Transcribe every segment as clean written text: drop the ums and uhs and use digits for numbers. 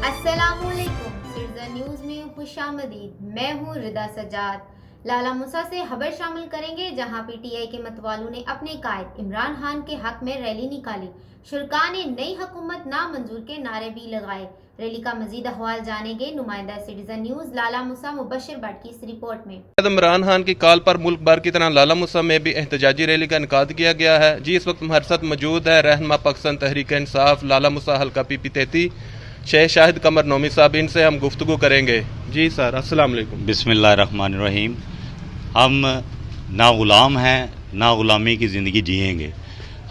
السلام علیکم، citizen news میں خوش آمدید۔ میں ہوں ردا سجاد۔ لالا موسیٰ سے خبر شامل کریں گے، جہاں پی ٹی آئی کے متوالوں نے اپنے قائد عمران خان کے حق میں ریلی نکالی۔ شرکاء نے نئی حکومت نامنظور کے نعرے بھی لگائے۔ ریلی کا مزید احوال جانیں گے نمائندہ citizen news Lala Musa Mubashir but کی اس رپورٹ میں۔ عمران خان کی کال پر ملک بھر کی طرح لالا موسیٰ میں بھی احتجاجی ریلی کا انعقاد کیا گیا ہے۔ اس وقت ہمارے ساتھ موجود ہے رہنما پاکستان تحریک انصاف لالا موسیٰ حلقہ پی پی 33 شیخ شاہد قمر نومی صاحب، ان سے ہم گفتگو کریں گے۔ جی سر، السلام علیکم۔ بسم اللہ الرحمن الرحیم۔ ہم نہ غلام ہیں نہ غلامی کی زندگی جئیں گے۔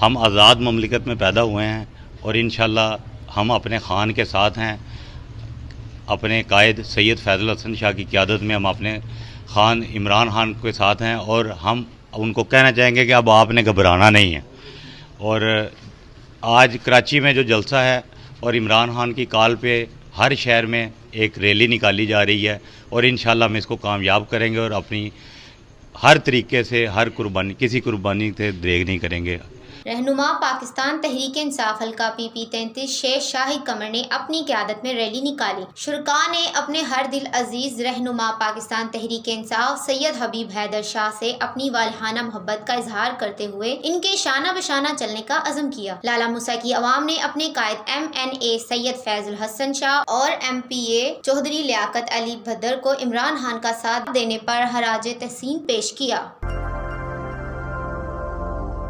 ہم آزاد مملکت میں پیدا ہوئے ہیں اور انشاءاللہ ہم اپنے خان کے ساتھ ہیں۔ اپنے قائد سید فیض الحسن شاہ کی قیادت میں ہم اپنے خان عمران خان کے ساتھ ہیں، اور ہم ان کو کہنا چاہیں گے کہ اب آپ نے گھبرانا نہیں ہے۔ اور آج کراچی میں جو جلسہ ہے اور عمران خان کی کال پہ ہر شہر میں ایک ریلی نکالی جا رہی ہے، اور انشاءاللہ ہم اس کو کامیاب کریں گے اور اپنی ہر طریقے سے کسی قربانی سے دریغ نہیں کریں گے۔ رہنما پاکستان تحریک انصاف حلقہ پی پی 33 شیخ شاہد قمر نے اپنی قیادت میں ریلی نکالی۔ شرکاء نے اپنے ہر دل عزیز رہنما پاکستان تحریک انصاف سید حبیب حیدر شاہ سے اپنی والہانہ محبت کا اظہار کرتے ہوئے ان کے شانہ بشانہ چلنے کا عزم کیا۔ لالا موسیٰ کی عوام نے اپنے قائد ایم این اے سید فیض الحسن شاہ اور ایم پی اے چودھری لیاقت علی بھدر کو عمران خان کا ساتھ دینے پر خراج تحسین پیش کیا۔